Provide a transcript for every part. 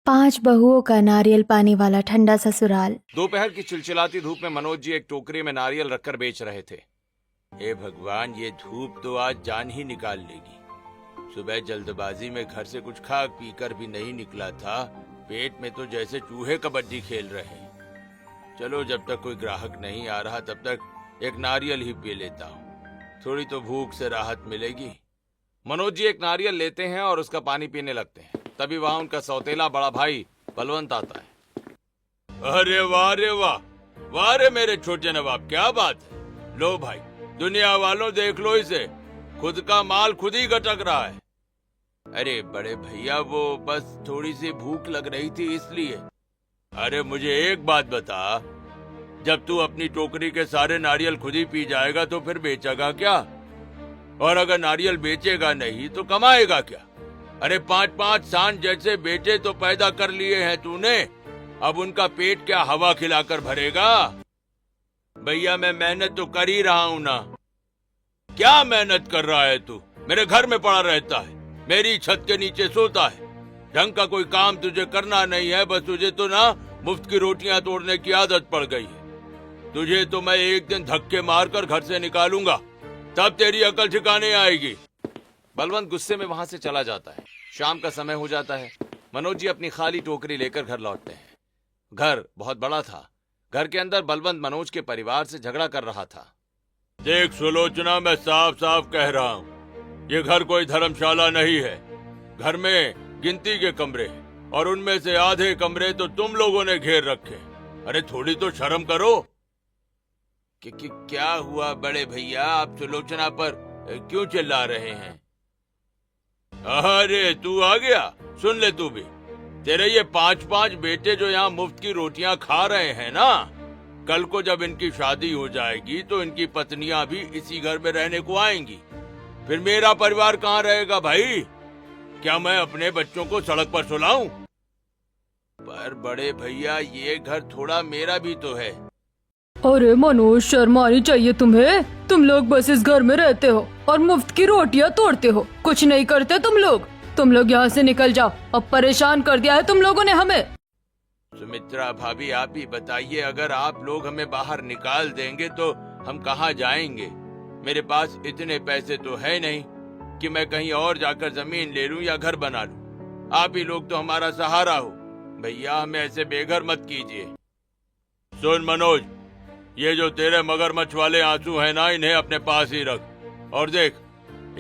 5 बहुओं का नारियल पानी वाला ठंडा ससुराल। दोपहर की चिलचिलाती धूप में मनोज जी एक टोकरी में नारियल रखकर बेच रहे थे। हे भगवान, ये धूप तो आज जान ही निकाल लेगी। सुबह जल्दबाजी में घर से कुछ खा पी कर भी नहीं निकला था, पेट में तो जैसे चूहे कबड्डी खेल रहे हैं। चलो, जब तक कोई ग्राहक नहीं आ रहा तब तक एक नारियल ही पी लेता हूँ, थोड़ी तो भूख से राहत मिलेगी। मनोज जी एक नारियल लेते हैं और उसका पानी पीने लगते हैं। तभी वहाँ उनका सौतेला बड़ा भाई बलवंत आता है। अरे वाह रे वाह, वाह रे मेरे छोटे नवाब, क्या बात है। लो भाई, दुनिया वालों देख लो इसे, खुद का माल खुद ही गटक रहा है। अरे बड़े भैया, वो बस थोड़ी सी भूख लग रही थी इसलिए। अरे मुझे एक बात बता, जब तू अपनी टोकरी के सारे नारियल खुद ही पी जाएगा तो फिर बेचेगा क्या? और अगर नारियल बेचेगा नहीं तो कमाएगा क्या? अरे 5-5 सांड जैसे बेटे तो पैदा कर लिए हैं तूने, अब उनका पेट क्या हवा खिलाकर भरेगा? भैया, मैं मेहनत तो कर ही रहा हूं ना। क्या मेहनत कर रहा है तू? मेरे घर में पड़ा रहता है, मेरी छत के नीचे सोता है, ढंग का कोई काम तुझे करना नहीं है। बस तुझे तो ना मुफ्त की रोटियां तोड़ने की आदत पड़ गई है। तुझे तो मैं एक दिन धक्के मारकर घर से निकालूंगा, तब तेरी अकल ठिकाने आएगी। बलवंत गुस्से में वहां से चला जाता है। शाम का समय हो जाता है। मनोज जी अपनी खाली टोकरी लेकर घर लौटते हैं। घर बहुत बड़ा था। घर के अंदर बलवंत मनोज के परिवार से झगड़ा कर रहा था। देख सुलोचना, मैं साफ साफ कह रहा हूँ, ये घर कोई धर्मशाला नहीं है। घर में गिनती के कमरे हैं और उनमें से आधे कमरे तो तुम लोगों ने घेर रखे। अरे थोड़ी तो शर्म करो। क्या हुआ बड़े भैया, आप सुलोचना पर क्यों चिल्ला रहे हैं? अरे तू आ गया, सुन ले तू भी। तेरे ये 5-5 बेटे जो यहाँ मुफ्त की रोटियां खा रहे हैं ना, कल को जब इनकी शादी हो जाएगी तो इनकी पत्नियां भी इसी घर में रहने को आएंगी। फिर मेरा परिवार कहाँ रहेगा भाई? क्या मैं अपने बच्चों को सड़क पर सुलाऊं? पर बड़े भैया, ये घर थोड़ा मेरा भी तो है। अरे मनोज, शर्म आनी चाहिए तुम्हें। तुम लोग बस इस घर में रहते हो और मुफ्त की रोटियां तोड़ते हो, कुछ नहीं करते तुम लोग यहाँ से निकल जाओ। अब परेशान कर दिया है तुम लोगों ने हमें। सुमित्रा भाभी, आप ही बताइए, अगर आप लोग हमें बाहर निकाल देंगे तो हम कहाँ जाएंगे? मेरे पास इतने पैसे तो है नहीं कि मैं कहीं और जाकर जमीन ले लूं या घर बना लूं। आप ही लोग तो हमारा सहारा हो। भैया, हमें ऐसे बेघर मत कीजिए। सुन मनोज, ये जो तेरे मगरमच्छ वाले आंसू हैं ना, इन्हें अपने पास ही रख। और देख,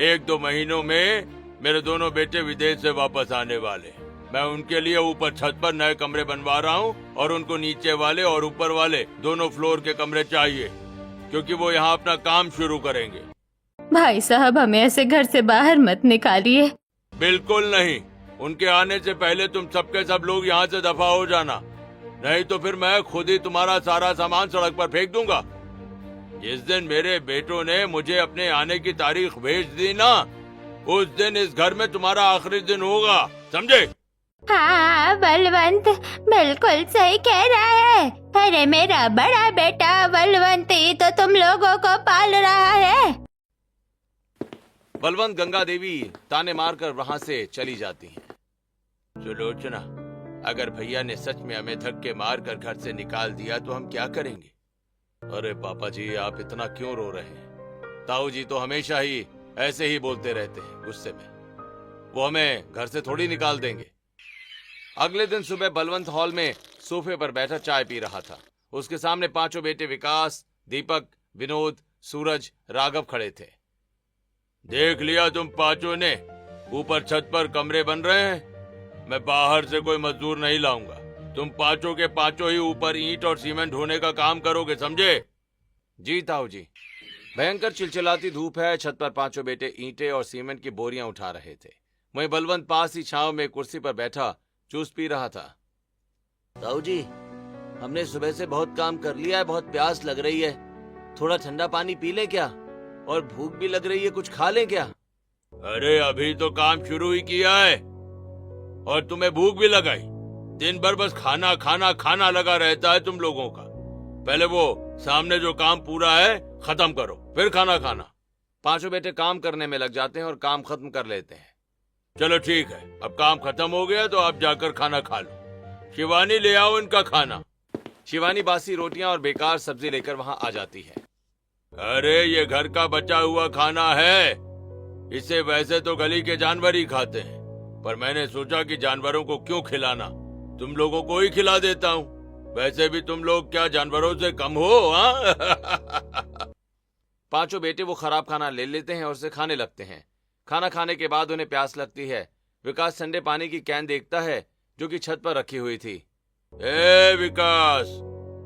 1-2 महीनों में मेरे दोनों बेटे विदेश से वापस आने वाले। मैं उनके लिए ऊपर छत पर नए कमरे बनवा रहा हूँ और उनको नीचे वाले और ऊपर वाले दोनों फ्लोर के कमरे चाहिए, क्योंकि वो यहाँ अपना काम शुरू करेंगे। भाई साहब, हमें ऐसे घर से बाहर मत निकालिए। बिल्कुल नहीं, उनके आने से पहले तुम सबके सब लोग यहाँ से दफा हो जाना, नहीं तो फिर मैं खुद ही तुम्हारा सारा सामान सड़क पर फेंक दूंगा। जिस दिन मेरे बेटों ने मुझे अपने आने की तारीख भेज दी ना, उस दिन इस घर में तुम्हारा आखिरी दिन होगा, समझे? हाँ, बलवंत बिल्कुल सही कह रहा है। अरे मेरा बड़ा बेटा बलवंत ही तो तुम लोगों को पाल रहा है। बलवंत गंगा देवी ताने मारकर वहां से चली जाती हैं। सुलोचना, अगर भैया ने सच में हमें धक्के मारकर घर से निकाल दिया तो हम क्या करेंगे? अरे पापा जी, आप इतना क्यों रो रहे हैं? ताऊ जी तो हमेशा ही ऐसे ही बोलते रहते हैं गुस्से में। वो हमें घर से थोड़ी निकाल देंगे। अगले दिन सुबह बलवंत हॉल में सोफे पर बैठा चाय पी रहा था। उसके सामने 5 बेटे विकास, दीपक, विनोद, सूरज, राघव खड़े थे। देख लिया तुम 5 ने, ऊपर छत पर कमरे बन रहे हैं। मैं बाहर से कोई मजदूर नहीं लाऊंगा। तुम 5 के 5 ही ऊपर ईंट और सीमेंट ढोने का काम करोगे, समझे? जी ताऊ जी। भयंकर चिलचिलाती धूप है। छत पर 5 बेटे ईंटें और सीमेंट की बोरियां उठा रहे थे। वहीं बलवंत पास ही छांव में कुर्सी पर बैठा जूस पी रहा था। ताऊ जी, हमने सुबह से बहुत काम कर लिया है, बहुत प्यास लग रही है, थोड़ा ठंडा पानी पी ले क्या? और भूख भी लग रही है, कुछ खा ले क्या? अरे अभी तो काम शुरू ही किया है और तुम्हें भूख भी लगाई। दिन भर बस खाना खाना खाना लगा रहता है तुम लोगों का। पहले वो सामने जो काम पूरा है खत्म करो, फिर खाना खाना। 5 बेटे काम करने में लग जाते हैं और काम खत्म कर लेते हैं। चलो ठीक है, अब काम खत्म हो गया तो आप जाकर खाना खा लो। शिवानी ले आओ इनका खाना। शिवानी बासी रोटियां और बेकार सब्जी लेकर वहां आ जाती है। अरे ये घर का बचा हुआ खाना है, इसे वैसे तो गली के जानवर ही खाते हैं, पर मैंने सोचा कि जानवरों को क्यों खिलाना, तुम लोगों को ही खिला देता हूँ। वैसे भी तुम लोग क्या जानवरों से कम हो, हाँ? पांचों बेटे वो खराब खाना ले लेते हैं और उसे खाने लगते हैं। खाना खाने के बाद उन्हें प्यास लगती है। विकास ठंडे पानी की कैन देखता है जो कि छत पर रखी हुई थी। ए विकास,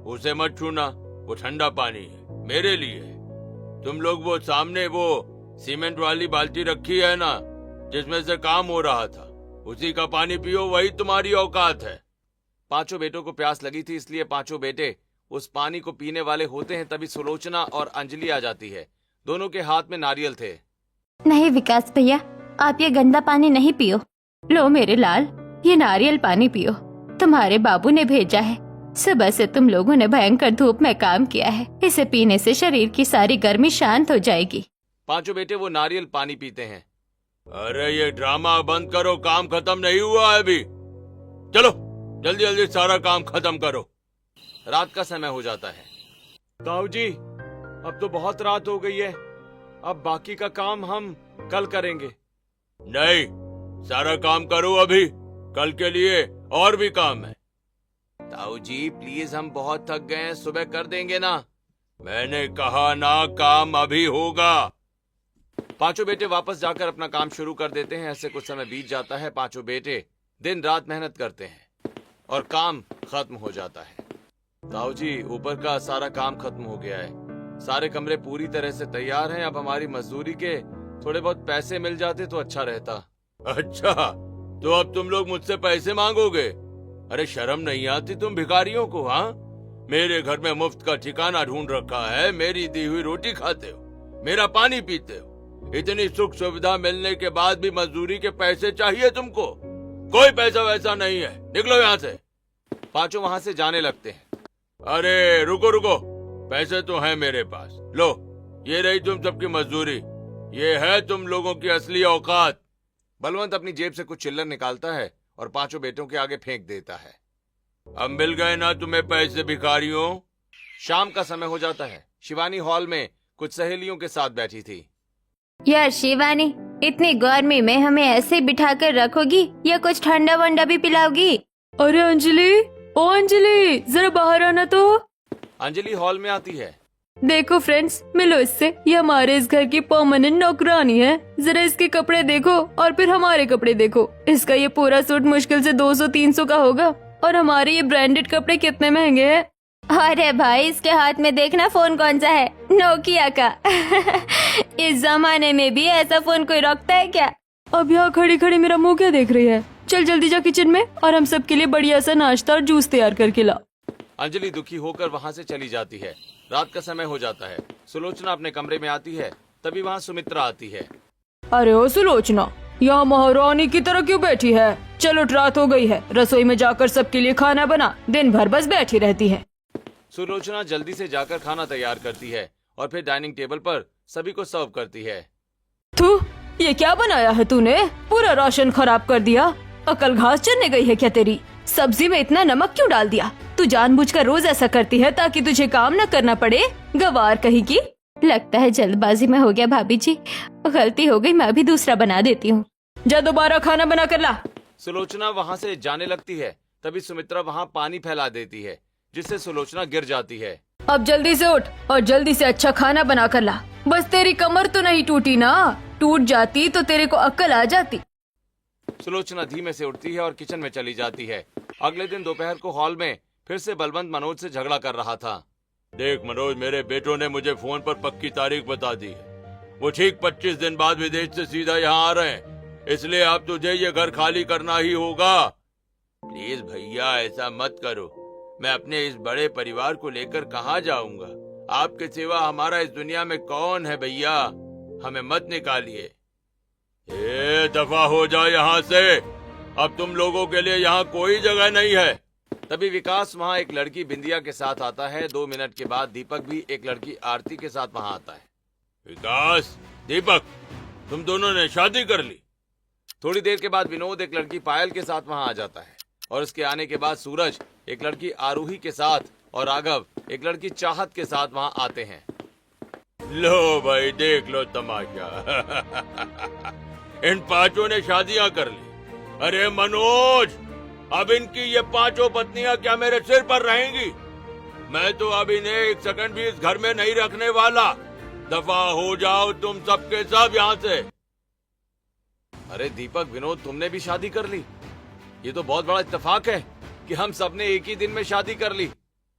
उसे मत छूना, वो ठंडा पानी है, मेरे लिए है। तुम लोग वो सामने वो सीमेंट वाली बाल्टी रखी है ना, जिसमें से काम हो रहा था, उसी का पानी पियो, वही तुम्हारी औकात है। पांचों बेटों को प्यास लगी थी, इसलिए पांचों बेटे उस पानी को पीने वाले होते हैं। तभी सुलोचना और अंजलि आ जाती है। दोनों के हाथ में नारियल थे। नहीं विकास भैया, आप ये गंदा पानी नहीं पियो। लो मेरे लाल, ये नारियल पानी पियो, तुम्हारे बाबू ने भेजा है। सुबह से तुम लोगों ने भयंकर धूप में काम किया है, इसे पीने से शरीर की सारी गर्मी शांत हो जाएगी। पांचों बेटे वो नारियल पानी पीते हैं। अरे ये ड्रामा बंद करो, काम खत्म नहीं हुआ है अभी। चलो जल्दी जल्दी सारा काम खत्म करो। रात का समय हो जाता है। ताऊ जी, अब तो बहुत रात हो गई है, अब बाकी का काम हम कल करेंगे। नहीं, सारा काम करो अभी, कल के लिए और भी काम है। ताऊ जी प्लीज, हम बहुत थक गए हैं, सुबह कर देंगे ना। मैंने कहा ना, काम अभी होगा। पांचों बेटे वापस जाकर अपना काम शुरू कर देते हैं। ऐसे कुछ समय बीत जाता है। पांचों बेटे दिन रात मेहनत करते हैं और काम खत्म हो जाता है। ताऊ जी, ऊपर का सारा काम खत्म हो गया है, सारे कमरे पूरी तरह से तैयार हैं। अब हमारी मजदूरी के थोड़े बहुत पैसे मिल जाते तो अच्छा रहता। अच्छा, तो अब तुम लोग मुझसे पैसे मांगोगे? अरे शर्म नहीं आती तुम भिखारियों को, हाँ? मेरे घर में मुफ्त का ठिकाना ढूंढ रखा है, मेरी दी हुई रोटी खाते हो, मेरा पानी पीते हो, इतनी सुख सुविधा मिलने के बाद भी मजदूरी के पैसे चाहिए तुमको? कोई पैसा वैसा नहीं है, निकलो यहाँ से। पांचों वहां से जाने लगते हैं। अरे रुको रुको, पैसे तो हैं मेरे पास, लो ये रही तुम सबकी मजदूरी, ये है तुम लोगों की असली औकात। बलवंत अपनी जेब से कुछ चिल्लर निकालता है और पांचों बेटों के आगे फेंक देता है। अब मिल गए ना तुम्हें पैसे भिखारियों। शाम का समय हो जाता है। शिवानी हॉल में कुछ सहेलियों के साथ बैठी थी। यार शिवानी, इतनी गर्मी में हमें ऐसे बिठा कर रखोगी या कुछ ठंडा वंडा भी पिलाओगी? अरे अंजलि, ओ अंजलि, जरा बाहर आना तो। अंजलि हॉल में आती है। देखो फ्रेंड्स, मिलो इससे, ये हमारे इस घर की परमानेंट नौकरानी है। जरा इसके कपड़े देखो और फिर हमारे कपड़े देखो। इसका ये पूरा सूट मुश्किल से 200-300 का होगा और हमारे ये ब्रांडेड कपड़े कितने महंगे हैं। अरे भाई, इसके हाथ में देखना फोन कौन सा है, नोकिया का। इस जमाने में भी ऐसा फोन कोई रखता है क्या? अब यहाँ खड़ी खड़ी मेरा मुंह क्या देख रही है? चल जल्दी जा किचन में और हम सब के लिए बढ़िया सा नाश्ता और जूस तैयार करके ला। अंजलि दुखी होकर वहाँ से चली जाती है। रात का समय हो जाता है। सुलोचना अपने कमरे में आती है, तभी वहाँ सुमित्रा आती है। अरे ओ सुलोचना, यहाँ महारानी की तरह क्यों बैठी है? चलो रात हो गई है, रसोई में जाकर सबके लिए खाना बना, दिन भर बस बैठी रहती है। सुलोचना जल्दी से जाकर खाना तैयार करती है और फिर डाइनिंग टेबल पर सभी को सर्व करती है। तू ये क्या बनाया है तूने? पूरा राशन खराब कर दिया। अकल घास चरने गई है क्या तेरी? सब्जी में इतना नमक क्यों डाल दिया? तू जानबूझकर रोज ऐसा करती है ताकि तुझे काम न करना पड़े, गवार कहीं की। लगता है जल्दबाजी में हो गया भाभी जी, गलती हो गई, मैं अभी दूसरा बना देती हूँ। जा दोबारा खाना बना कर ला। सुलोचना वहाँ से जाने लगती है, तभी सुमित्रा वहाँ पानी फैला देती है, जिससे सुलोचना गिर जाती है। अब जल्दी से उठ और जल्दी से अच्छा खाना बना कर ला। बस तेरी कमर तो नहीं टूटी ना? टूट जाती तो तेरे को अक्ल आ जाती। सुलोचना धीमे से उठती है और किचन में चली जाती है। अगले दिन दोपहर को हॉल में फिर से बलवंत मनोज से झगड़ा कर रहा था। देख मनोज, मेरे बेटों ने मुझे फोन पर पक्की तारीख बता दी है। वो ठीक 25 दिन बाद विदेश से सीधा यहाँ आ रहे हैं, इसलिए अब तुझे ये घर खाली करना ही होगा। प्लीज भैया ऐसा मत करो, मैं अपने इस बड़े परिवार को लेकर कहाँ जाऊंगा? आपके सिवा हमारा इस दुनिया में कौन है भैया? हमें मत निकालिए। दफा हो जाओ यहाँ से, अब तुम लोगों के लिए यहाँ कोई जगह नहीं है। तभी विकास वहाँ एक लड़की बिंदिया के साथ आता है। 2 मिनट के बाद दीपक भी एक लड़की आरती के साथ वहाँ आता है। विकास, दीपक, तुम दोनों ने शादी कर ली? थोड़ी देर के बाद विनोद एक लड़की पायल के साथ वहां आ जाता है और उसके आने के बाद सूरज एक लड़की आरूही के साथ और राघव एक लड़की चाहत के साथ वहां आते हैं। लो भाई देख लो तमाशा। इन पांचों ने शादियां कर ली। अरे मनोज, अब इनकी ये पांचों पत्नियां क्या मेरे सिर पर रहेंगी? मैं तो अब इन्हें एक सेकंड भी इस घर में नहीं रखने वाला। दफा हो जाओ तुम सबके सब यहाँ से। अरे दीपक, विनोद, तुमने भी शादी कर ली? ये तो बहुत बड़ा इत्तेफाक है कि हम सबने एक ही दिन में शादी कर ली।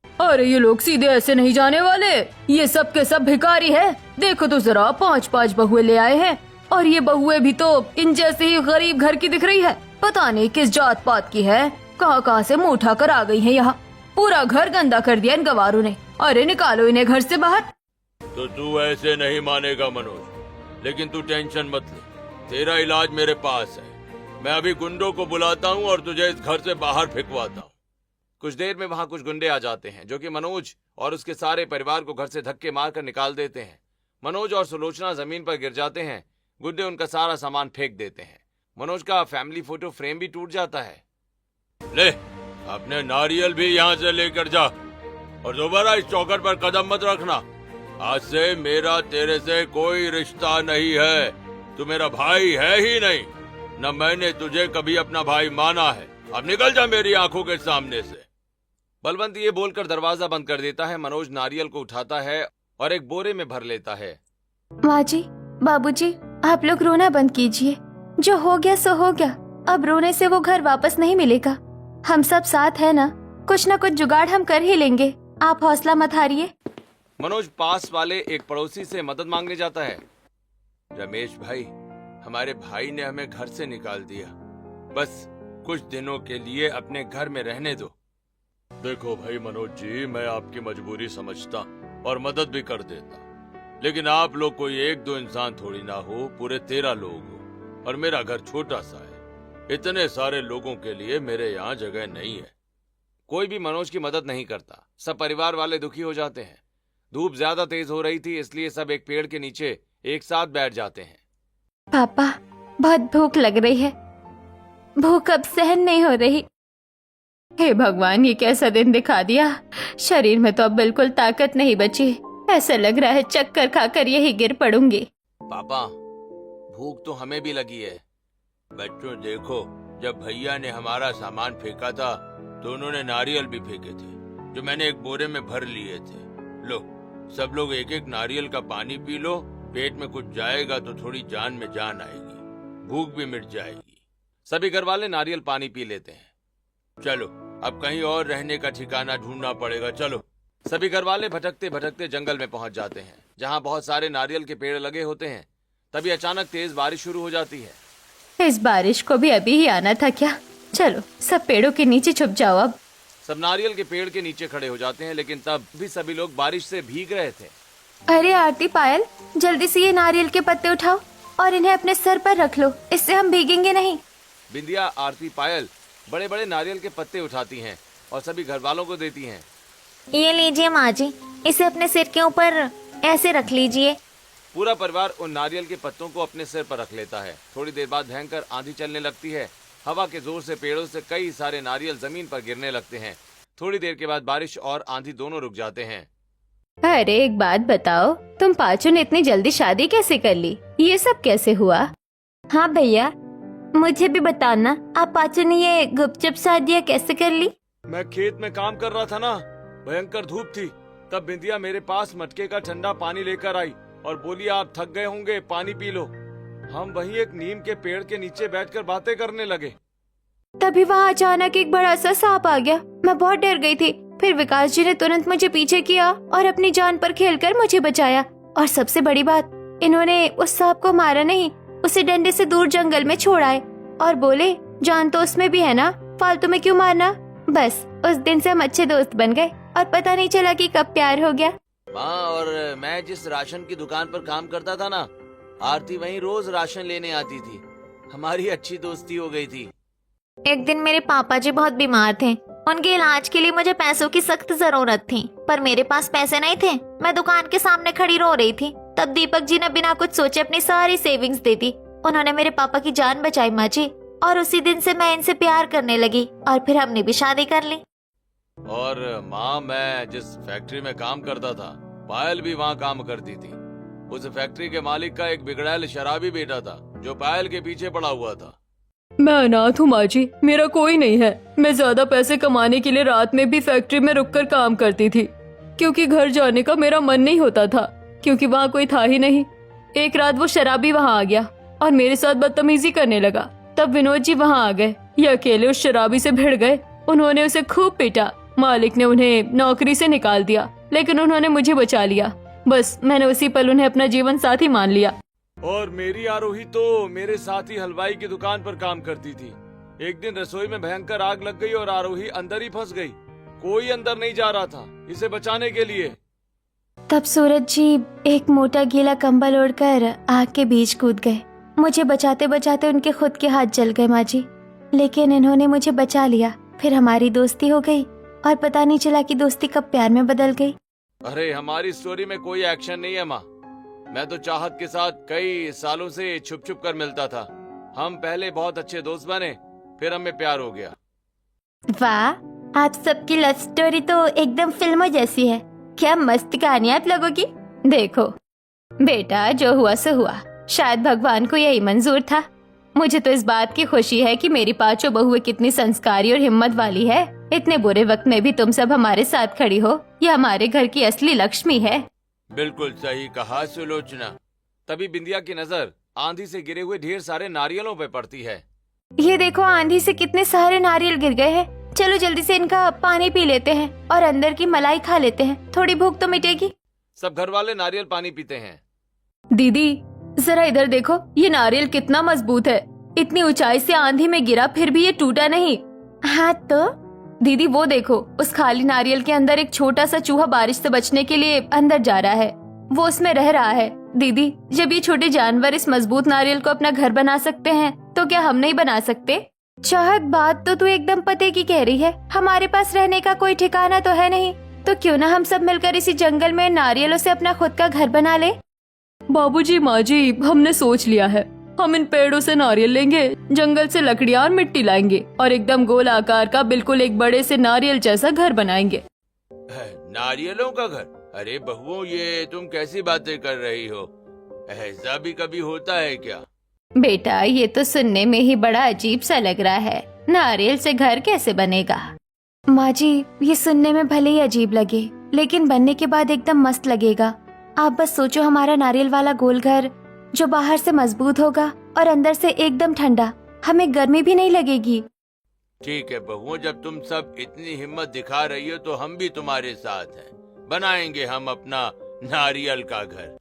अरे ये लोग सीधे ऐसे नहीं जाने वाले, ये सब के सब भिखारी है। देखो तो जरा, 5-5 बहुएं ले आए हैं और ये बहुएं भी तो इन जैसे ही गरीब घर की दिख रही है। पता नहीं किस जात पात की है, कहाँ से मुंह उठा कर आ गई है यहाँ। पूरा घर गंदा कर दिया इन गवारों ने। अरे निकालो इन्हें घर से बाहर। तो तू ऐसे नहीं मानेगा मनोज, लेकिन तू टेंशन मत ले, तेरा इलाज मेरे पास है। मैं अभी गुंडों को बुलाता हूँ और तुझे इस घर से बाहर फेंकवाता हूँ। कुछ देर में वहाँ कुछ गुंडे आ जाते हैं जो कि मनोज और उसके सारे परिवार को घर से धक्के मारकर निकाल देते हैं। मनोज और सुलोचना जमीन पर गिर जाते हैं। गुंडे उनका सारा सामान फेंक देते हैं। मनोज का फैमिली फोटो फ्रेम भी टूट जाता है। ले, अपने नारियल भी यहाँ से लेकर जा और दोबारा इस चौखट पर कदम मत रखना। आज से मेरा तेरे से कोई रिश्ता नहीं है। तू मेरा भाई है ही नहीं, न मैंने तुझे कभी अपना भाई माना है। अब निकल जा मेरी आंखों के सामने से। बलवंत ये बोलकर दरवाजा बंद कर देता है। मनोज नारियल को उठाता है और एक बोरे में भर लेता है। माँ जी, बाबूजी, आप लोग रोना बंद कीजिए। जो हो गया सो हो गया। अब रोने से वो घर वापस नहीं मिलेगा। हम सब साथ है ना कुछ जुगाड़ हम कर ही लेंगे। आप हौसला मत हारिए। मनोज पास वाले एक पड़ोसी से मदद मांगने जाता है। रमेश भाई, हमारे भाई ने हमें घर से निकाल दिया। बस कुछ दिनों के लिए अपने घर में रहने दो। देखो भाई मनोज जी, मैं आपकी मजबूरी समझता और मदद भी कर देता, लेकिन आप लोग कोई 1-2 इंसान थोड़ी ना हो, पूरे 13 लोग हो और मेरा घर छोटा सा है। इतने सारे लोगों के लिए मेरे यहाँ जगह नहीं है। कोई भी मनोज की मदद नहीं करता। सब परिवार वाले दुखी हो जाते हैं। धूप ज्यादा तेज हो रही थी, इसलिए सब एक पेड़ के नीचे एक साथ बैठ जाते हैं। पापा, बहुत भूख लग रही है। भूख अब सहन नहीं हो रही। हे भगवान, ये कैसा दिन दिखा दिया। शरीर में तो अब बिल्कुल ताकत नहीं बची। ऐसा लग रहा है चक्कर खाकर यही गिर पड़ूंगी। पापा, भूख तो हमें भी लगी है। बच्चों देखो, जब भैया ने हमारा सामान फेंका था तो उन्होंने नारियल भी फेंके थे जो मैंने एक बोरे में भर लिए थे। लो, सब लोग एक एक नारियल का पानी पी लो। पेट में कुछ जाएगा तो थोड़ी जान में जान आएगी, भूख भी मिट जाएगी। सभी घर वाले नारियल पानी पी लेते हैं। चलो, अब कहीं और रहने का ठिकाना ढूंढना पड़ेगा। चलो। सभी घर वाले भटकते भटकते जंगल में पहुंच जाते हैं जहां बहुत सारे नारियल के पेड़ लगे होते हैं। तभी अचानक तेज बारिश शुरू हो जाती है। इस बारिश को भी अभी ही आना था क्या? चलो, सब पेड़ों के नीचे छुप जाओ। अब सब नारियल के पेड़ के नीचे खड़े हो जाते हैं, लेकिन तब भी सभी लोग बारिश से भीग रहे थे। अरे आरती, पायल, जल्दी से ये नारियल के पत्ते उठाओ और इन्हें अपने सर पर रख लो, इससे हम भीगेंगे नहीं। बिंदिया, आरती, पायल बड़े बड़े नारियल के पत्ते उठाती हैं और सभी घर वालों को देती हैं। ये लीजिए माँ जी, इसे अपने सिर के ऊपर ऐसे रख लीजिए। पूरा परिवार उन नारियल के पत्तों को अपने सिर पर रख लेता है। थोड़ी देर बाद भयंकर आंधी चलने लगती है। हवा के जोर से पेड़ों से कई सारे नारियल जमीन पर गिरने लगते हैं। थोड़ी देर के बाद बारिश और आंधी दोनों रुक जाते हैं। अरे एक बात बताओ, तुम पांचों ने इतनी जल्दी शादी कैसे कर ली? ये सब कैसे हुआ? हाँ भैया, मुझे भी बताना, आप पाँचों ने ये गुपचुप शादियाँ कैसे कर ली? मैं खेत में काम कर रहा था ना, भयंकर धूप थी। तब बिंदिया मेरे पास मटके का ठंडा पानी लेकर आई और बोली, आप थक गए होंगे, पानी पी लो। हम वहीं एक नीम के पेड़ के नीचे बैठकर बातें करने लगे। तभी वहाँ अचानक एक बड़ा सा सांप आ गया। मैं बहुत डर गई थी। फिर विकास जी ने तुरंत मुझे पीछे किया और अपनी जान पर खेलकर मुझे बचाया। और सबसे बड़ी बात, इन्होंने उस सांप को मारा नहीं, उसे डंडे से दूर जंगल में छोड़ आए और बोले, जान तो उसमें भी है ना, फालतू में क्यों मारना। बस उस दिन से हम अच्छे दोस्त बन गए और पता नहीं चला कि कब प्यार हो गया। माँ, और मैं जिस राशन की दुकान पर काम करता था ना, आरती वहीं रोज राशन लेने आती थी। हमारी अच्छी दोस्ती हो गई थी। एक दिन मेरे पापा जी बहुत बीमार थे। उनके इलाज के लिए मुझे पैसों की सख्त जरूरत थी, पर मेरे पास पैसे नहीं थे। मैं दुकान के सामने खड़ी रो रही थी। तब दीपक जी ने बिना कुछ सोचे अपनी सारी सेविंग्स दे दी उन्होंने मेरे पापा की जान बचाई माँ जी, और उसी दिन से मैं इनसे प्यार करने लगी और फिर हमने भी शादी कर ली। और माँ, मैं जिस फैक्ट्री में काम करता था, पायल भी वहाँ काम करती थी। उस फैक्ट्री के मालिक का एक बिगड़ैल शराबी बेटा था जो पायल के पीछे पड़ा हुआ था। मैं अनाथ हूँ माँ जी, मेरा कोई नहीं है। मैं ज्यादा पैसे कमाने के लिए रात में भी फैक्ट्री में रुककर काम करती थी, क्योंकि घर जाने का मेरा मन नहीं होता था, क्योंकि वहाँ कोई था ही नहीं। एक रात वो शराबी वहाँ आ गया और मेरे साथ बदतमीजी करने लगा। तब विनोद जी वहाँ आ गए। ये अकेले उस शराबी से भिड़ गए। उन्होंने उसे खूब पीटा। मालिक ने उन्हें नौकरी से निकाल दिया, लेकिन उन्होंने मुझे बचा लिया। बस मैंने उसी पल उन्हें अपना जीवन साथी मान लिया। और मेरी आरोही तो मेरे साथ ही हलवाई की दुकान पर काम करती थी। एक दिन रसोई में भयंकर आग लग गई और आरोही अंदर ही फंस गई। कोई अंदर नहीं जा रहा था इसे बचाने के लिए। तब सूरज जी एक मोटा गीला कंबल ओढ़कर आग के बीच कूद गए। मुझे बचाते बचाते उनके खुद के हाथ जल गए माँ जी, लेकिन इन्होंने मुझे बचा लिया। फिर हमारी दोस्ती हो गई और पता नहीं चला कि दोस्ती कब प्यार में बदल गई। अरे हमारी स्टोरी में कोई एक्शन नहीं है माँ। मैं तो चाहत के साथ कई सालों से छुप छुप कर मिलता था। हम पहले बहुत अच्छे दोस्त बने, फिर हमें प्यार हो गया। वाह, आप सबकी लव स्टोरी तो एकदम फिल्मों जैसी है। क्या मस्त कहानी आप लोगों की। देखो बेटा, जो हुआ सो हुआ। शायद भगवान को यही मंजूर था। मुझे तो इस बात की खुशी है कि मेरी पांचों बहुएं कितनी संस्कारी और हिम्मत वाली है। इतने बुरे वक्त में भी तुम सब हमारे साथ खड़ी हो। यह हमारे घर की असली लक्ष्मी है। बिल्कुल सही कहा सुलोचना। तभी बिंदिया की नजर आंधी से गिरे हुए ढेर सारे नारियलों पे पड़ती है। ये देखो, आंधी से कितने सारे नारियल गिर गए हैं। चलो जल्दी से इनका पानी पी लेते हैं और अंदर की मलाई खा लेते हैं, थोड़ी भूख तो मिटेगी। सब घर वाले नारियल पानी पीते हैं। दीदी जरा इधर देखो, ये नारियल कितना मजबूत है। इतनी ऊंचाई से आंधी में गिरा फिर भी ये टूटा नहीं। हाँ तो दीदी वो देखो, उस खाली नारियल के अंदर एक छोटा सा चूहा बारिश से बचने के लिए अंदर जा रहा है। वो उसमें रह रहा है। दीदी, जब ये छोटे जानवर इस मजबूत नारियल को अपना घर बना सकते हैं, तो क्या हम नहीं बना सकते? चाहत, बात तो तू एकदम पते की कह रही है। हमारे पास रहने का कोई ठिकाना तो है नहीं, तो क्यों ना हम सब मिलकर इसी जंगल में नारियलों से अपना खुद का घर बना ले। बाबूजी, माँ जी, हमने सोच लिया है। हम इन पेड़ों से नारियल लेंगे, जंगल से लकड़ियाँ और मिट्टी लाएंगे और एकदम गोल आकार का बिल्कुल एक बड़े से नारियल जैसा घर बनाएंगे। नारियलों का घर? अरे बहुओं, ये तुम कैसी बातें कर रही हो? ऐसा भी कभी होता है क्या? बेटा, ये तो सुनने में ही बड़ा अजीब सा लग रहा है। नारियल से घर कैसे बनेगा? माँ जी, ये सुनने में भले ही अजीब लगे, लेकिन बनने के बाद एकदम मस्त लगेगा। आप बस सोचो, हमारा नारियल वाला गोल घर जो बाहर से मजबूत होगा और अंदर से एकदम ठंडा, हमें गर्मी भी नहीं लगेगी। ठीक है बहुओं, जब तुम सब इतनी हिम्मत दिखा रही हो तो हम भी तुम्हारे साथ हैं। बनाएंगे हम अपना नारियल का घर।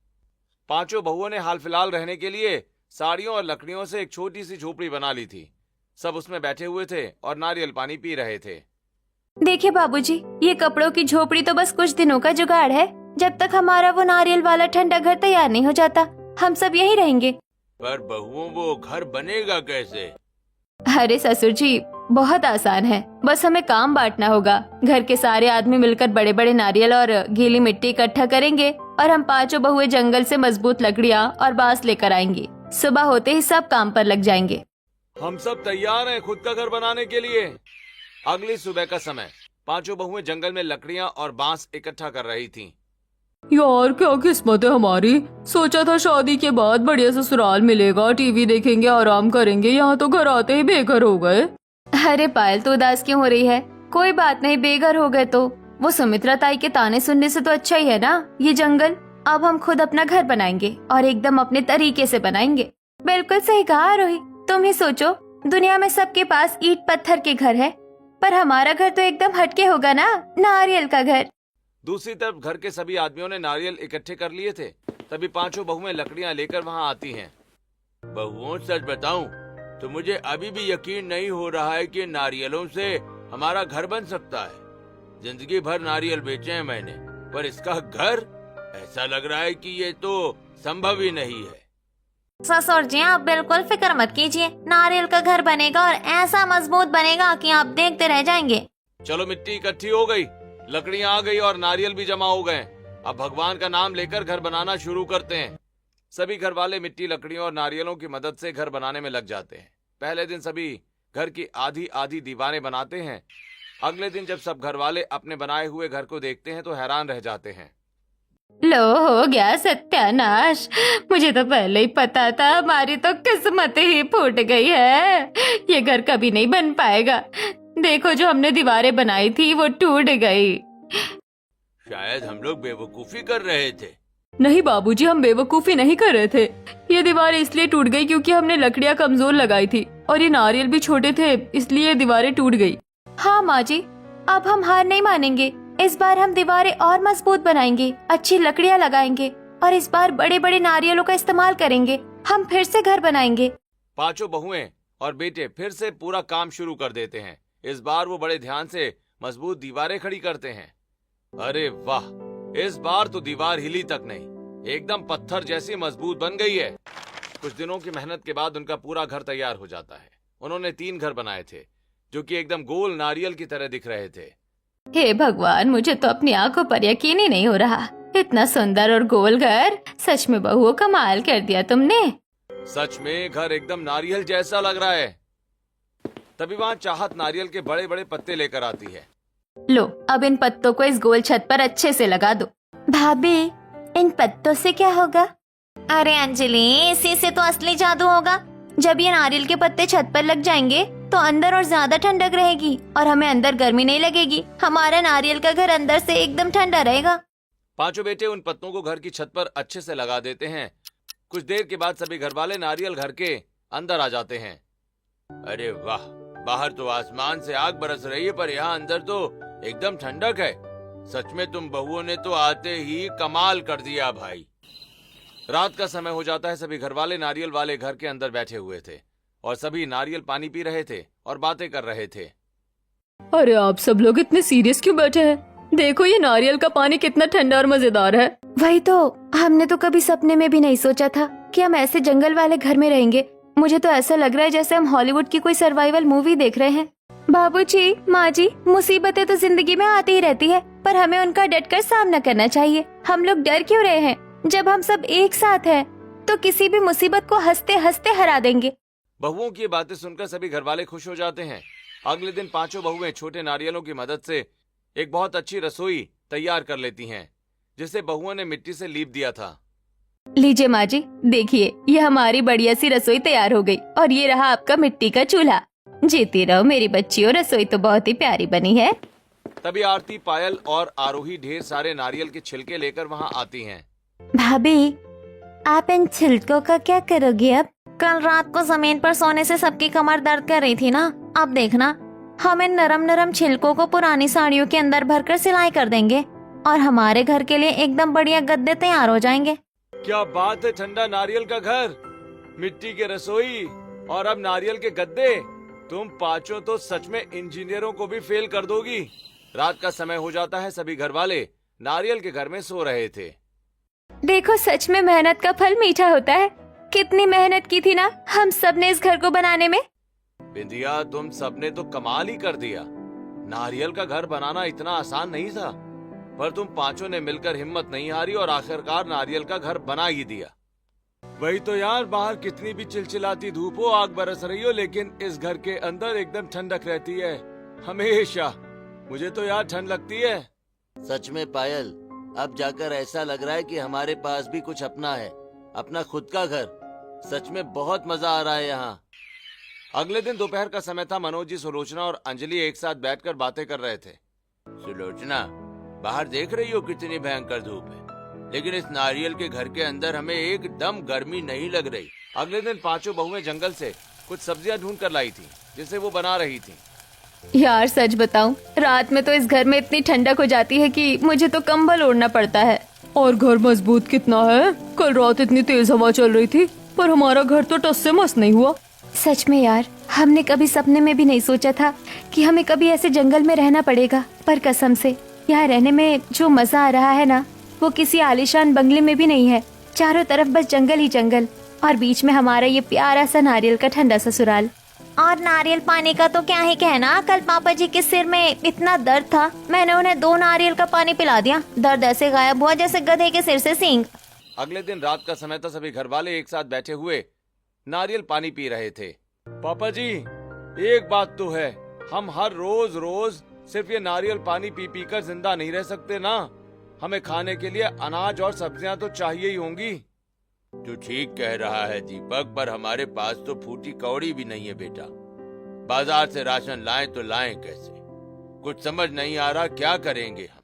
पांचों बहुओं ने हाल फिलहाल रहने के लिए साड़ियों और लकड़ियों से एक छोटी सी झोपड़ी बना ली थी। सब उसमें बैठे हुए थे और नारियल पानी पी रहे थे। देखिए बाबूजी, ये कपड़ों की झोपड़ी तो बस कुछ दिनों का जुगाड़ है। जब तक हमारा वो नारियल वाला ठंडा घर तैयार नहीं हो जाता, हम सब यहीं रहेंगे। पर बहुओं, वो घर बनेगा कैसे? अरे ससुर जी, बहुत आसान है। बस हमें काम बांटना होगा। घर के सारे आदमी मिलकर बड़े बड़े नारियल और गीली मिट्टी इकट्ठा करेंगे और हम पांचों बहुएं जंगल से मजबूत लकड़ियाँ और बांस लेकर आएंगी। सुबह होते ही सब काम पर लग जाएंगे। हम सब तैयार हैं खुद का घर बनाने के लिए। अगली सुबह का समय, पांचों बहुएं जंगल में लकड़ियाँ और बांस इकट्ठा कर रही थीं। यार क्या किस्मत है हमारी। सोचा था शादी के बाद बढ़िया ससुराल मिलेगा, टीवी देखेंगे, आराम करेंगे। यहाँ तो घर आते ही बेघर हो गए। अरे पायल, तो उदास क्यों हो रही है? कोई बात नहीं, बेघर हो गए तो वो सुमित्रा ताई के ताने सुनने से तो अच्छा ही है ना ये जंगल। अब हम खुद अपना घर बनाएंगे और एकदम अपने तरीके से बनाएंगे। बिल्कुल सही कहा रोही। तुम ही सोचो, दुनिया में सबके पास ईंट पत्थर के घर है, पर हमारा घर तो एकदम हटके होगा ना, नारियल का घर। दूसरी तरफ घर के सभी आदमियों ने नारियल इकट्ठे कर लिए थे। तभी पांचों बहुएं लकड़ियां लेकर वहां आती हैं। बहुओं, सच बताऊं तो मुझे अभी भी यकीन नहीं हो रहा है कि नारियलों से हमारा घर बन सकता है। जिंदगी भर नारियल बेचे हैं मैंने, पर इसका घर? ऐसा लग रहा है कि ये तो संभव ही नहीं है। ससुर जी, आप बिल्कुल फिक्र मत कीजिए। नारियल का घर बनेगा और ऐसा मजबूत बनेगा कि आप देखते रह जाएंगे। चलो, मिट्टी इकट्ठी हो गई, लकड़ियां आ गई और नारियल भी जमा हो गए। अब भगवान का नाम लेकर घर बनाना शुरू करते हैं। सभी घर वाले मिट्टी, लकड़ियों और नारियलों की मदद से घर बनाने में लग जाते हैं। पहले दिन सभी घर की आधी आधी दीवारें बनाते हैं। अगले दिन जब सब घर वाले अपने बनाए हुए घर को देखते हैं तो हैरान रह जाते हैं। लो, हो गया सत्यानाश। मुझे तो पहले ही पता था, हमारी तो किस्मत ही फूट गई है। ये घर कभी नहीं बन पाएगा। देखो, जो हमने दीवारें बनाई थी वो टूट गई। शायद हम लोग बेवकूफी कर रहे थे। नहीं बाबूजी, हम बेवकूफी नहीं कर रहे थे। ये दीवारें इसलिए टूट गई क्योंकि हमने लकड़ियाँ कमजोर लगाई थी और ये नारियल भी छोटे थे, इसलिए ये दीवारें टूट गई। हाँ माँ जी, अब हम हार नहीं मानेंगे। इस बार हम दीवारें और मजबूत बनाएंगे, अच्छी लकड़ियाँ लगाएंगे और इस बार बड़े बड़े नारियलों का इस्तेमाल करेंगे। हम फिर से घर बनाएंगे। पांचों बहुएं और बेटे फिर से पूरा काम शुरू कर देते हैं। इस बार वो बड़े ध्यान से मजबूत दीवारें खड़ी करते हैं। अरे वाह, इस बार तो दीवार हिली तक नहीं, एकदम पत्थर जैसी मजबूत बन गई है। कुछ दिनों की मेहनत के बाद उनका पूरा घर तैयार हो जाता है। उन्होंने 3 घर बनाए थे जो कि एकदम गोल नारियल की तरह दिख रहे थे। हे भगवान, मुझे तो अपनी आंखों पर यकीन ही नहीं हो रहा। इतना सुंदर और गोल घर, सच में बहुओं, कमाल कर दिया तुमने। सच में घर एकदम नारियल जैसा लग रहा है। तभी वहाँ चाहत नारियल के बड़े बड़े पत्ते लेकर आती है। लो, अब इन पत्तों को इस गोल छत पर अच्छे से लगा दो। भाभी, इन पत्तों से क्या होगा? अरे अंजलि, इसी से तो असली जादू होगा। जब ये नारियल के पत्ते छत पर लग जाएंगे तो अंदर और ज्यादा ठंडक रहेगी और हमें अंदर गर्मी नहीं लगेगी। हमारा नारियल का घर अंदर से एकदम ठंडा रहेगा। पांचों बेटे उन पत्तों को घर की छत पर अच्छे से लगा देते हैं। कुछ देर के बाद सभी घर वाले नारियल घर के अंदर आ जाते हैं। अरे वाह, बाहर तो आसमान से आग बरस रही है, पर यहाँ अंदर तो एकदम ठंडक है। सच में तुम बहुओं ने तो आते ही कमाल कर दिया भाई। रात का समय हो जाता है। सभी घर वाले नारियल वाले घर के अंदर बैठे हुए थे और सभी नारियल पानी पी रहे थे और बातें कर रहे थे। अरे आप सब लोग इतने सीरियस क्यों बैठे हैं? देखो, ये नारियल का पानी कितना ठंडा और मजेदार है। वही तो, हमने तो कभी सपने में भी नहीं सोचा था कि हम ऐसे जंगल वाले घर में रहेंगे। मुझे तो ऐसा लग रहा है जैसे हम हॉलीवुड की कोई सर्वाइवल मूवी देख रहे हैं। बाबूजी, माँ जी, मुसीबतें तो जिंदगी में आती ही रहती है, पर हमें उनका डटकर सामना करना चाहिए। हम लोग डर क्यों रहे हैं? जब हम सब एक साथ हैं, तो किसी भी मुसीबत को हंसते हंसते हरा देंगे। बहुओं की बातें सुनकर सभी घर वाले खुश हो जाते हैं। अगले दिन पांचों बहुएं छोटे नारियलों की मदद से एक बहुत अच्छी रसोई तैयार कर लेती हैं, जिसे बहुओं ने मिट्टी से लीप दिया था। लीजिए माँ जी, देखिए, ये हमारी बढ़िया सी रसोई तैयार हो गई और ये रहा आपका मिट्टी का चूल्हा। जीती रहो मेरी बच्चियों, रसोई तो बहुत ही प्यारी बनी है। तभी आरती, पायल और आरोही ढेर सारे नारियल के छिलके लेकर वहाँ आती हैं। भाभी, आप इन छिलकों का क्या करोगे अब? कल रात को जमीन पर सोने से सबकी कमर दर्द कर रही थी ना। अब देखना, हम इन नरम नरम छिलकों को पुरानी साड़ियों के अंदर भरकर सिलाई कर देंगे और हमारे घर के लिए एकदम बढ़िया गद्दे तैयार हो जाएंगे। क्या बात है, ठंडा नारियल का घर, मिट्टी की रसोई और अब नारियल के गद्दे। तुम पांचों तो सच में इंजीनियरों को भी फेल कर दोगी। रात का समय हो जाता है। सभी घर वाले नारियल के घर में सो रहे थे। देखो, सच में मेहनत का फल मीठा होता है। कितनी मेहनत की थी ना हम सब ने इस घर को बनाने में। बिंदिया, तुम सबने तो कमाल ही कर दिया। नारियल का घर बनाना इतना आसान नहीं था, पर तुम पांचों ने मिलकर हिम्मत नहीं हारी और आखिरकार नारियल का घर बना ही दिया। वही तो यार, बाहर कितनी भी चिलचिलाती धूप हो, आग बरस रही हो, लेकिन इस घर के अंदर एकदम ठंडक रहती है हमेशा। मुझे तो यार ठंड लगती है। सच में पायल, अब जाकर ऐसा लग रहा है कि हमारे पास भी कुछ अपना है, अपना खुद का घर। सच में बहुत मजा आ रहा है यहाँ। अगले दिन दोपहर का समय था। मनोज जी, सुलोचना और अंजलि एक साथ बैठकर बातें कर रहे थे। सुलोचना, बाहर देख रही हो कितनी भयंकर धूप है, लेकिन इस नारियल के घर के अंदर हमें एकदम गर्मी नहीं लग रही। अगले दिन पांचों बहुएं जंगल से कुछ सब्जियां ढूंढ कर लाई थी, जिसे वो बना रही थी। यार सच बताऊं, रात में तो इस घर में इतनी ठंडक हो जाती है कि मुझे तो कंबल ओढ़ना पड़ता है। और घर मजबूत कितना है। कल रात इतनी तेज हवा चल रही थी, पर हमारा घर तो टस से मस नहीं हुआ। सच में यार, हमने कभी सपने में भी नहीं सोचा था कि हमें कभी ऐसे जंगल में रहना पड़ेगा। पर कसम से यहाँ रहने में जो मजा आ रहा है ना, वो किसी आलीशान बंगले में भी नहीं है। चारों तरफ बस जंगल ही जंगल और बीच में हमारा ये प्यारा सा नारियल का ठंडा ससुराल। और नारियल पानी का तो क्या ही कहना। कल पापा जी के सिर में इतना दर्द था, मैंने उन्हें 2 नारियल का पानी पिला दिया। दर्द ऐसे गायब हुआ जैसे गधे के सिर से सींग। अगले दिन रात का समय था। सभी घर वाले एक साथ बैठे हुए नारियल पानी पी रहे थे। पापा जी, एक बात तो है, हम हर रोज रोज सिर्फ ये नारियल पानी पी पी कर जिंदा नहीं रह सकते ना। हमें खाने के लिए अनाज और सब्जियां तो चाहिए ही होंगी। तू ठीक कह रहा है दीपक, पर हमारे पास तो फूटी कौड़ी भी नहीं है बेटा। बाजार से राशन लाएं तो लाएं कैसे, कुछ समझ नहीं आ रहा क्या करेंगे हम।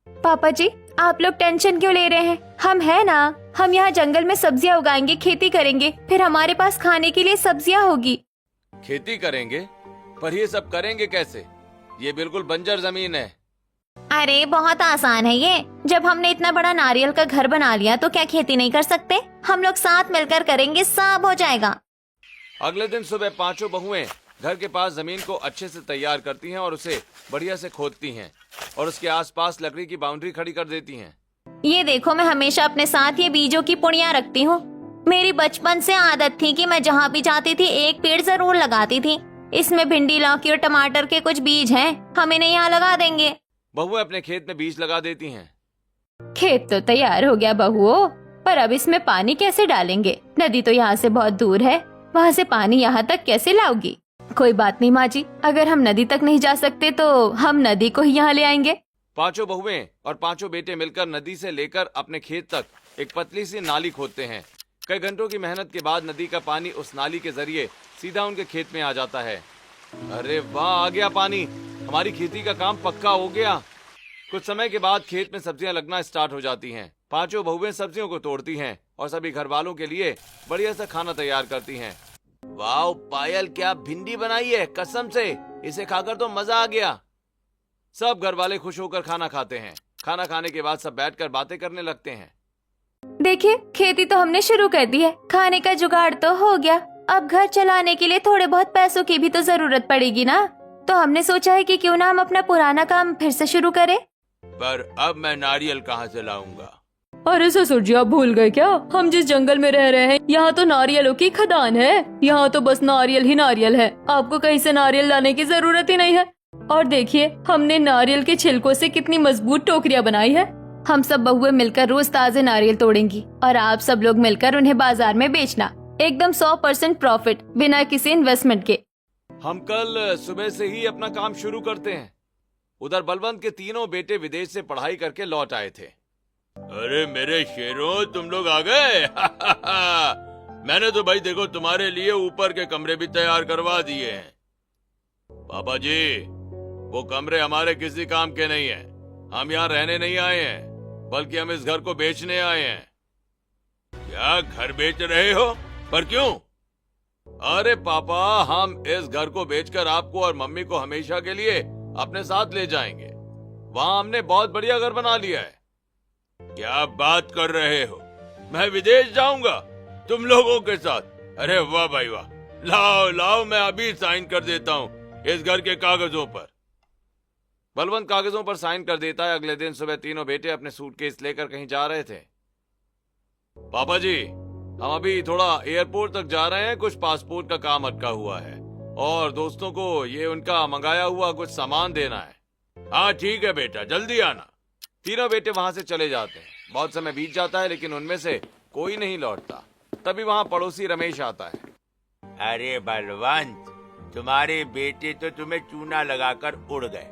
पापा जी, आप लोग टेंशन क्यों ले रहे हैं? हम है ना, हम यहाँ जंगल में सब्जियाँ उगाएंगे, खेती करेंगे, फिर हमारे पास खाने के लिए सब्जियाँ होगी। खेती करेंगे? पर ये सब करेंगे कैसे? ये बिल्कुल बंजर जमीन है। अरे बहुत आसान है ये। जब हमने इतना बड़ा नारियल का घर बना लिया तो क्या खेती नहीं कर सकते? हम लोग साथ मिलकर करेंगे, सब हो जाएगा। अगले दिन सुबह पांचों बहुएं घर के पास जमीन को अच्छे से तैयार करती हैं और उसे बढ़िया से खोदती हैं और उसके आसपास लकड़ी की बाउंड्री खड़ी कर देती हैं। ये देखो, मैं हमेशा अपने साथ ये बीजों की पुड़िया रखती हूँ। मेरी बचपन से आदत थी कि मैं जहाँ भी जाती थी एक पेड़ जरूर लगाती थी। इसमें भिंडी, लौकी और टमाटर के कुछ बीज हैं, हम इन्हें यहाँ लगा देंगे। बहुएं अपने खेत में बीज लगा देती हैं। खेत तो तैयार हो गया बहुओं, पर अब इसमें पानी कैसे डालेंगे? नदी तो यहाँ से बहुत दूर है, वहाँ से पानी यहाँ तक कैसे लाओगी? कोई बात नहीं माँ जी, अगर हम नदी तक नहीं जा सकते तो हम नदी को ही यहाँ ले आएंगे। पांचों बहुएं और पांचों बेटे मिलकर नदी से लेकर अपने खेत तक एक पतली सी नाली खोदते हैं। कई घंटों की मेहनत के बाद नदी का पानी उस नाली के जरिए सीधा उनके खेत में आ जाता है। अरे वाह, आ गया पानी, हमारी खेती का काम पक्का हो गया। कुछ समय के बाद खेत में सब्जियां लगना स्टार्ट हो जाती हैं। पांचों बहुएं सब्जियों को तोड़ती हैं और सभी घर वालों के लिए बढ़िया सा खाना तैयार करती हैं। वाह पायल, क्या भिंडी बनाई है, कसम से इसे खाकर तो मजा आ गया। सब घर वाले खुश होकर खाना खाते हैं। खाना खाने के बाद सब बैठकर बातें करने लगते हैं। देखिए, खेती तो हमने शुरू कर दी है, खाने का जुगाड़ तो हो गया। अब घर चलाने के लिए थोड़े बहुत पैसों की भी तो जरूरत पड़ेगी ना। तो हमने सोचा है कि क्यों ना हम अपना पुराना काम फिर से शुरू करें। पर अब मैं नारियल कहाँ से लाऊंगा? अरे ससुर जी, आप भूल गए क्या? हम जिस जंगल में रह रहे हैं यहाँ तो नारियलों की खदान है। यहाँ तो बस नारियल ही नारियल है, आपको कहीं से नारियल लाने की जरूरत ही नहीं है। और देखिए, हमने नारियल के छिलकों से कितनी मजबूत टोकरियाँ बनाई है। हम सब बहुएं मिलकर रोज ताजे नारियल तोड़ेंगी और आप सब लोग मिलकर उन्हें बाजार में बेचना। एकदम 100% प्रॉफिट, बिना किसी इन्वेस्टमेंट के। हम कल सुबह से ही अपना काम शुरू करते हैं। उधर बलवंत के तीनों बेटे विदेश से पढ़ाई करके लौट आए थे। अरे मेरे शेरों, तुम लोग आ गए। मैंने तो भाई देखो तुम्हारे लिए ऊपर के कमरे भी तैयार करवा दिए हैं। पापा जी, वो कमरे हमारे किसी काम के नहीं हैं। हम यहाँ रहने नहीं आए हैं, बल्कि हम इस घर को बेचने आए हैं। क्या घर बेच रहे हो? पर क्यों? अरे पापा, हम इस घर को बेचकर आपको और मम्मी को हमेशा के लिए अपने साथ ले जाएंगे। वहाँ हमने बहुत बढ़िया घर बना लिया है। क्या बात कर रहे हो? मैं विदेश जाऊंगा तुम लोगों के साथ? अरे वाह भाई वाह, लाओ लाओ, मैं अभी साइन कर देता हूँ इस घर के कागजों पर। बलवंत कागजों पर साइन कर देता है। अगले दिन सुबह तीनों बेटे अपने सूटकेस लेकर कहीं जा रहे थे। पापा जी, हम अभी थोड़ा एयरपोर्ट तक जा रहे हैं, कुछ पासपोर्ट का काम अटका हुआ है और दोस्तों को ये उनका मंगाया हुआ कुछ सामान देना है। हाँ ठीक है बेटा, जल्दी आना। तीनों बेटे वहां से चले जाते हैं। बहुत समय बीत जाता है लेकिन उनमें से कोई नहीं लौटता। तभी वहां पड़ोसी रमेश आता है। अरे बलवंत, तुम्हारे बेटे तो तुम्हें चूना लगाकर उड़ गए।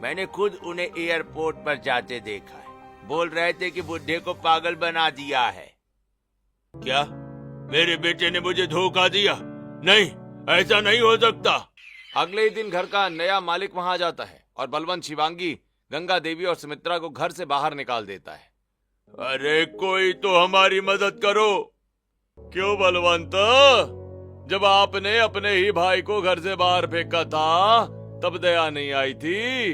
मैंने खुद उन्हें एयरपोर्ट पर जाते देखा है। बोल रहे थे कि बुड्ढे को पागल बना दिया है। क्या मेरे बेटे ने मुझे धोखा दिया? नहीं, ऐसा नहीं हो सकता। अगले ही दिन घर का नया मालिक वहां जाता है और बलवंत शिवांगी, गंगा देवी और सुमित्रा को घर से बाहर निकाल देता है। अरे कोई तो हमारी मदद करो। क्यों बलवंत? जब आपने अपने ही भाई को घर से बाहर फेंका था तब दया नहीं आई थी?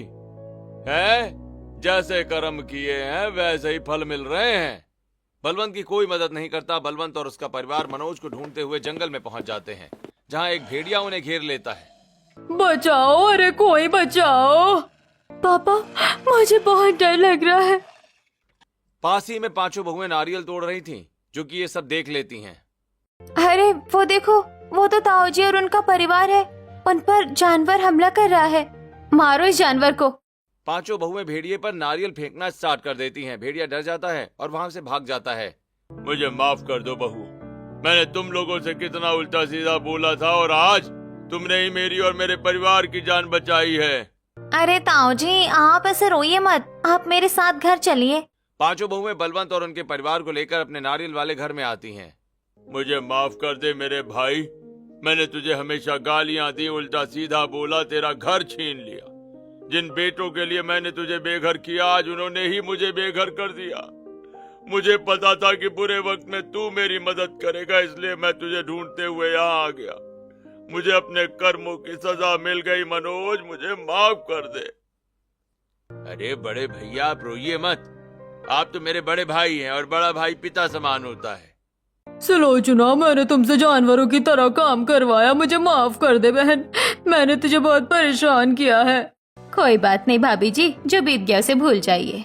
है? जैसे कर्म किए हैं वैसे ही फल मिल रहे हैं। बलवंत की कोई मदद नहीं करता। बलवंत और उसका परिवार मनोज को ढूंढते हुए जंगल में पहुंच जाते हैं, जहां एक भेड़िया उन्हें घेर लेता है। बचाओ, अरे कोई बचाओ। पापा, मुझे बहुत डर लग रहा है। पास ही में पांचों बहुएं नारियल तोड़ रही थीं, जो कि ये सब देख लेती हैं। अरे वो देखो, वो तो ताऊ जी और उनका परिवार है। उन पर जानवर हमला कर रहा है, मारो इस जानवर को। पांचों बहुएं भेड़िए पर नारियल फेंकना स्टार्ट कर देती हैं। भेड़िया डर जाता है और वहां से भाग जाता है। मुझे माफ कर दो बहू। मैंने तुम लोगों से कितना उल्टा सीधा बोला था और आज तुमने ही मेरी और मेरे परिवार की जान बचाई है। अरे ताऊ जी, आप ऐसे रोइए मत, आप मेरे साथ घर चलिए। पांचों बहुएं बलवंत और उनके परिवार को लेकर अपने नारियल वाले घर में आती हैं। मुझे माफ कर दे मेरे भाई, मैंने तुझे हमेशा गालियां दी, उल्टा सीधा बोला, तेरा घर छीन लिया। जिन बेटों के लिए मैंने तुझे बेघर किया, आज उन्होंने ही मुझे बेघर कर दिया। मुझे पता था कि बुरे वक्त में तू मेरी मदद करेगा, इसलिए मैं तुझे ढूंढते हुए यहाँ आ गया। मुझे अपने कर्मों की सजा मिल गई मनोज, मुझे माफ कर दे। अरे बड़े भैया, आप रोइए मत। आप तो मेरे बड़े भाई हैं और बड़ा भाई पिता समान होता है। सुलोचना, मैंने तुमसे जानवरों की तरह काम करवाया, मुझे माफ कर दे बहन। मैंने तुझे बहुत परेशान किया है। कोई बात नहीं भाभी जी, जो बीत गया उसे भूल जाइए।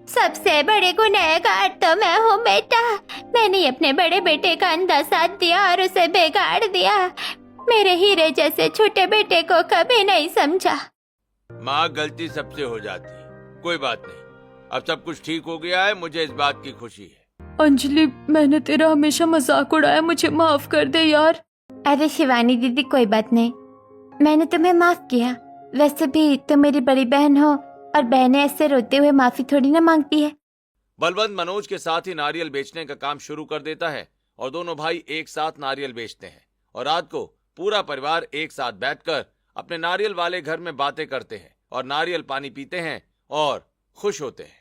सबसे बड़े गुनहगार तो मैं हूँ बेटा। मैंने अपने बड़े बेटे का अंधा साथ दिया और उसे बिगाड़ दिया। मेरे हीरे जैसे छोटे बेटे को कभी नहीं समझा। माँ, गलती सबसे हो जाती है, कोई बात नहीं। अब सब कुछ ठीक हो गया है, मुझे इस बात की खुशी है। अंजलि, मैंने तेरा हमेशा मजाक उड़ाया, मुझे माफ कर दे यार। अरे शिवानी दीदी, कोई बात नहीं, मैंने तुम्हें माफ किया। वैसे भी तुम मेरी बड़ी बहन हो और बहनें ऐसे रोते हुए माफी थोड़ी ना मांगती है। बलवंत मनोज के साथ ही नारियल बेचने का काम शुरू कर देता है और दोनों भाई एक साथ नारियल बेचते हैं और रात को पूरा परिवार एक साथ बैठकर अपने नारियल वाले घर में बातें करते हैं और नारियल पानी पीते हैं और खुश होते हैं।